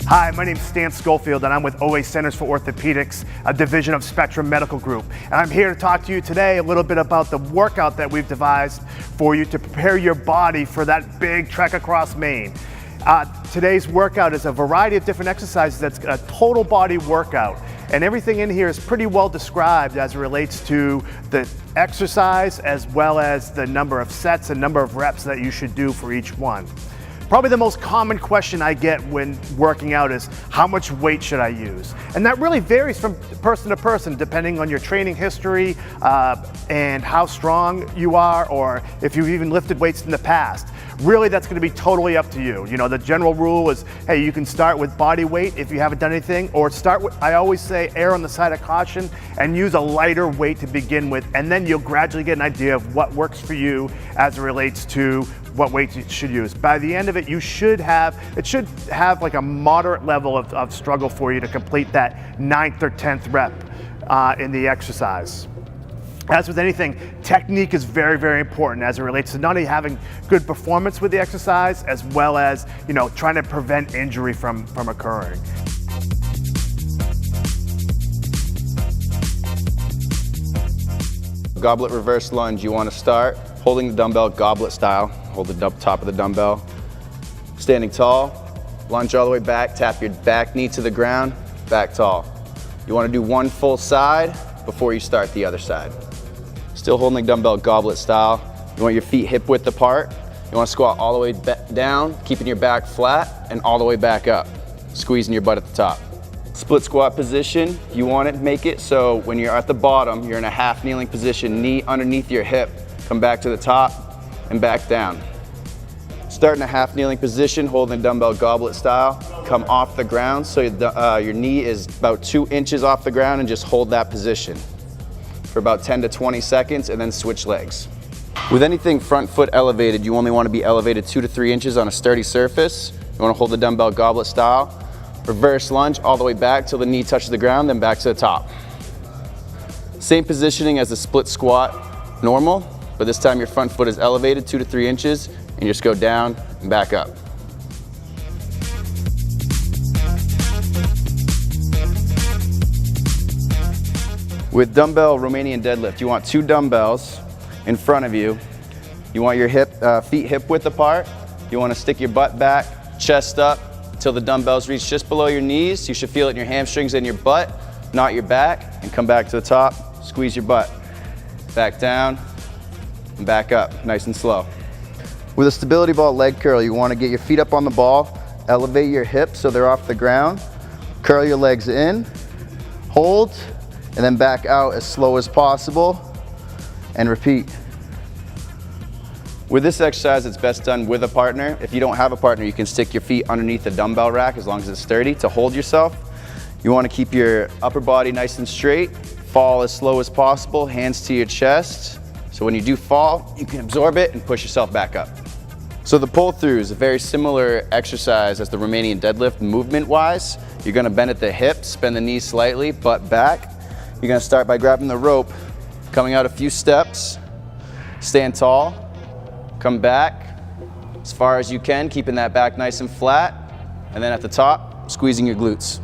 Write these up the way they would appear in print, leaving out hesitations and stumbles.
Hi, my name's Stan Schofield and I'm with OA Centers for Orthopedics, a division of Spectrum Medical Group. And I'm here to talk to you today a little bit about the workout that we've devised for you to prepare your body for that big trek across Maine. Today's workout is a variety of different exercises that's a total body workout. And everything in here is pretty well described as it relates to the exercise as well as the number of sets and number of reps that you should do for each one. Probably the most common question I get when working out is, how much weight should I use? And that really varies from person to person depending on your training history and how strong you are, or if you've even lifted weights in the past. Really, that's going to be totally up to you. You know, the general rule is, hey, you can start with body weight if you haven't done anything, or start with, I always say, err on the side of caution and use a lighter weight to begin with, and then you'll gradually get an idea of what works for you as it relates to what weight you should use. By the end of it, it should have like a moderate level of struggle for you to complete that 9th or 10th rep in the exercise. As with anything, technique is very, very important as it relates to not only having good performance with the exercise, as well as, you know, trying to prevent injury from occurring. Goblet reverse lunge, you want to start holding the dumbbell goblet style. Hold the top of the dumbbell. Standing tall, lunge all the way back, tap your back knee to the ground, back tall. You want to do one full side before you start the other side. Still holding the dumbbell goblet style. You want your feet hip width apart. You want to squat all the way down, keeping your back flat, and all the way back up, squeezing your butt at the top. Split squat position, you want to make it so when you're at the bottom, you're in a half kneeling position, knee underneath your hip, come back to the top and back down. Start in a half kneeling position, holding the dumbbell goblet style, come off the ground so your knee is about 2 inches off the ground, and just hold that position for about 10 to 20 seconds and then switch legs. With anything front foot elevated, you only want to be elevated 2 to 3 inches on a sturdy surface. You want to hold the dumbbell goblet style, reverse lunge all the way back till the knee touches the ground, then back to the top. Same positioning as the split squat normal, but this time your front foot is elevated 2 to 3 inches and you just go down and back up. With dumbbell Romanian deadlift, you want 2 dumbbells in front of you. You want your feet hip width apart. You want to stick your butt back, chest up, till the dumbbells reach just below your knees. You should feel it in your hamstrings and your butt, not your back, and come back to the top, squeeze your butt. Back down, and back up, nice and slow. With a stability ball leg curl, you want to get your feet up on the ball, elevate your hips so they're off the ground, curl your legs in, hold, and then back out as slow as possible, and repeat. With this exercise, it's best done with a partner. If you don't have a partner, you can stick your feet underneath the dumbbell rack as long as it's sturdy to hold yourself. You want to keep your upper body nice and straight, fall as slow as possible, hands to your chest. So when you do fall, you can absorb it and push yourself back up. So the pull through is a very similar exercise as the Romanian deadlift movement-wise. You're going to bend at the hips, bend the knees slightly, butt back. You're going to start by grabbing the rope, coming out a few steps, stand tall, come back as far as you can, keeping that back nice and flat, and then at the top, squeezing your glutes.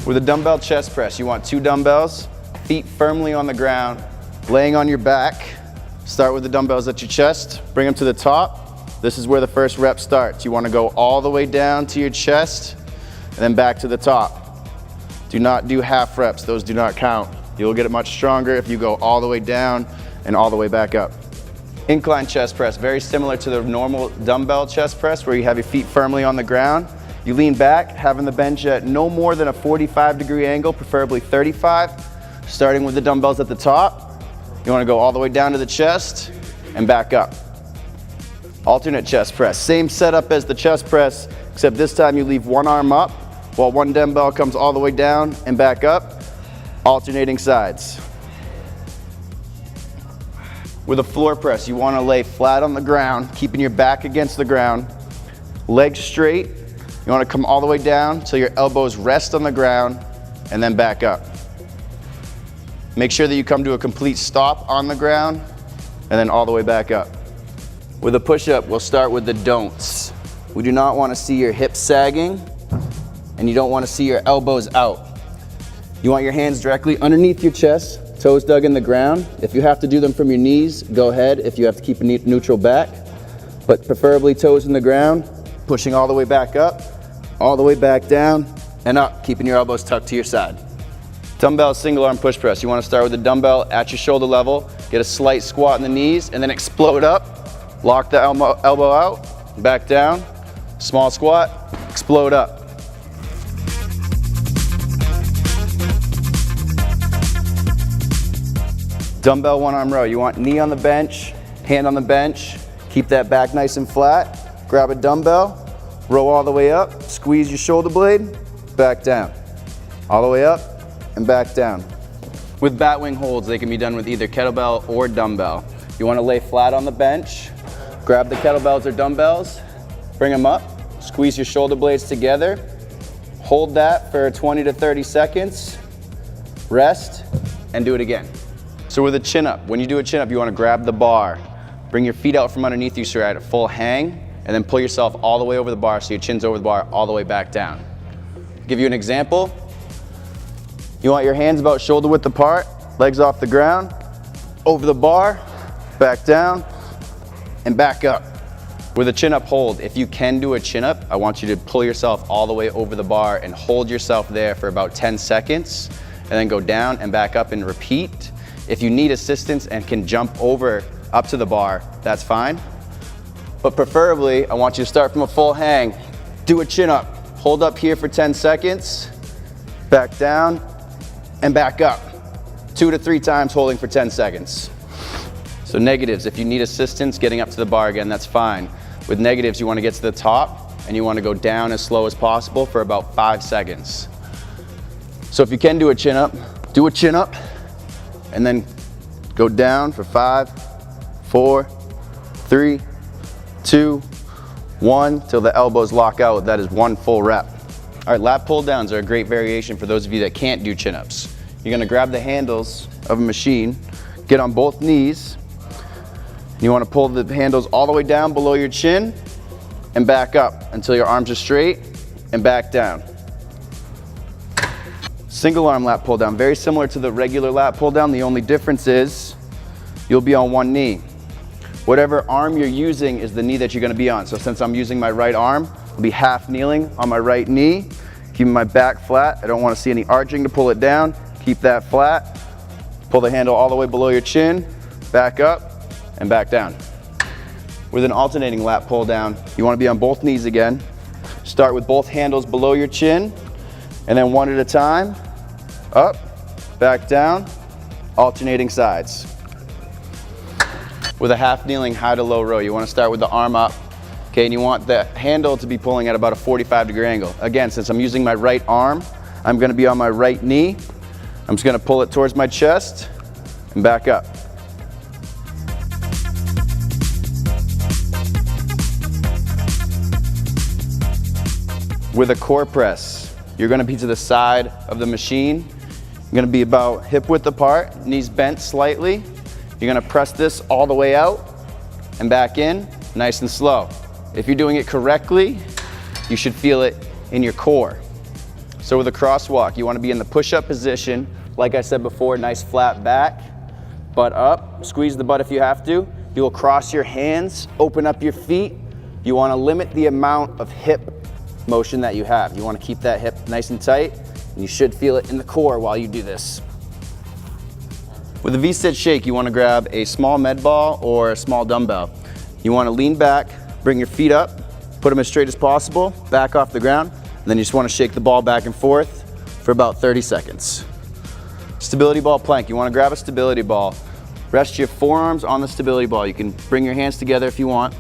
With a dumbbell chest press, you want 2 dumbbells, feet firmly on the ground, laying on your back. Start with the dumbbells at your chest, bring them to the top. This is where the first rep starts. You want to go all the way down to your chest and then back to the top. Do not do half reps, those do not count. You'll get it much stronger if you go all the way down and all the way back up. Incline chest press, very similar to the normal dumbbell chest press where you have your feet firmly on the ground. You lean back, having the bench at no more than a 45-degree angle, preferably 35. Starting with the dumbbells at the top. You want to go all the way down to the chest and back up. Alternate chest press, same setup as the chest press, except this time you leave one arm up while one dumbbell comes all the way down and back up, alternating sides. With a floor press, you want to lay flat on the ground, keeping your back against the ground, legs straight. You want to come all the way down till your elbows rest on the ground and then back up. Make sure that you come to a complete stop on the ground and then all the way back up. With a push-up, we'll start with the don'ts. We do not want to see your hips sagging, and you don't want to see your elbows out. You want your hands directly underneath your chest, toes dug in the ground. If you have to do them from your knees, go ahead. If you have to keep a neutral back, but preferably toes in the ground, pushing all the way back up, all the way back down, and up, keeping your elbows tucked to your side. Dumbbell single arm push press. You want to start with the dumbbell at your shoulder level, get a slight squat in the knees, and then explode up. Lock the elbow out, back down, small squat, explode up. Dumbbell one arm row. You want knee on the bench, hand on the bench, keep that back nice and flat. Grab a dumbbell, row all the way up, squeeze your shoulder blade, back down. All the way up and back down. With bat wing holds, they can be done with either kettlebell or dumbbell. You want to lay flat on the bench, grab the kettlebells or dumbbells, bring them up, squeeze your shoulder blades together, hold that for 20 to 30 seconds, rest, and do it again. So with a chin up, when you do a chin up, you want to grab the bar, bring your feet out from underneath you so you're at a full hang, and then pull yourself all the way over the bar so your chin's over the bar all the way back down. I'll give you an example. You want your hands about shoulder width apart, legs off the ground, over the bar, back down, and back up. With a chin up hold, if you can do a chin up, I want you to pull yourself all the way over the bar and hold yourself there for about 10 seconds, and then go down and back up and repeat. If you need assistance and can jump over up to the bar, that's fine. But preferably, I want you to start from a full hang, do a chin up, hold up here for 10 seconds, back down, and back up. 2 to 3 times holding for 10 seconds. So negatives, if you need assistance getting up to the bar again, that's fine. With negatives, you want to get to the top and you want to go down as slow as possible for about 5 seconds. So if you can do a chin up, do a chin up, and then go down for 5, 4, 3, 2, 1, till the elbows lock out. That is 1 full rep. All right, lat pull downs are a great variation for those of you that can't do chin ups. You're gonna grab the handles of a machine, get on both knees, and you wanna pull the handles all the way down below your chin and back up until your arms are straight and back down. Single arm lat pull down, very similar to the regular lat pull down. The only difference is you'll be on one knee. Whatever arm you're using is the knee that you're gonna be on. So since I'm using my right arm, I'll be half kneeling on my right knee, keeping my back flat. I don't wanna see any arching to pull it down. Keep that flat. Pull the handle all the way below your chin, back up and back down. With an alternating lat pull down, you wanna be on both knees again. Start with both handles below your chin, and then one at a time, up, back down, alternating sides. With a half kneeling high to low row, you want to start with the arm up, okay, and you want the handle to be pulling at about a 45-degree angle. Again, since I'm using my right arm, I'm going to be on my right knee. I'm just going to pull it towards my chest and back up. With a core press, you're going to be to the side of the machine. You're going to be about hip width apart, knees bent slightly. You're going to press this all the way out and back in, nice and slow. If you're doing it correctly, you should feel it in your core. So with a crosswalk, you want to be in the push-up position. Like I said before, nice flat back, butt up, squeeze the butt if you have to. You will cross your hands, open up your feet. You want to limit the amount of hip motion that you have. You want to keep that hip nice and tight, and you should feel it in the core while you do this. With a V-sit shake, you want to grab a small med ball or a small dumbbell. You want to lean back, bring your feet up, put them as straight as possible, back off the ground, and then you just want to shake the ball back and forth for about 30 seconds. Stability ball plank, you want to grab a stability ball. Rest your forearms on the stability ball. You can bring your hands together if you want.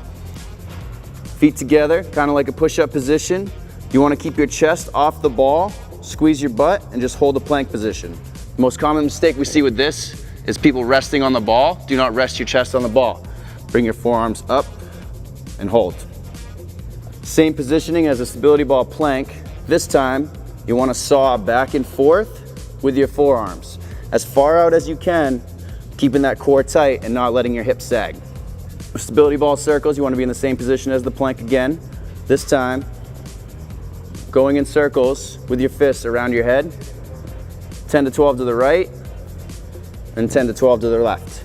Feet together, kind of like a push-up position. You want to keep your chest off the ball, squeeze your butt, and just hold the plank position. The most common mistake we see with this is people resting on the ball. Do not rest your chest on the ball. Bring your forearms up and hold. Same positioning as a stability ball plank. This time, you want to saw back and forth with your forearms. As far out as you can, keeping that core tight and not letting your hips sag. Stability ball circles, you want to be in the same position as the plank again. This time, going in circles with your fists around your head, 10 to 12 to the right, and 10 to 12 to the left.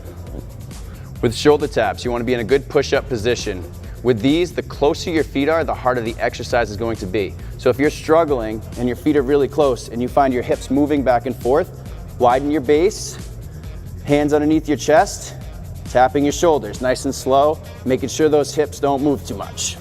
With shoulder taps, you want to be in a good push-up position. With these, the closer your feet are, the harder the exercise is going to be. So if you're struggling and your feet are really close and you find your hips moving back and forth, widen your base, hands underneath your chest, tapping your shoulders nice and slow, making sure those hips don't move too much.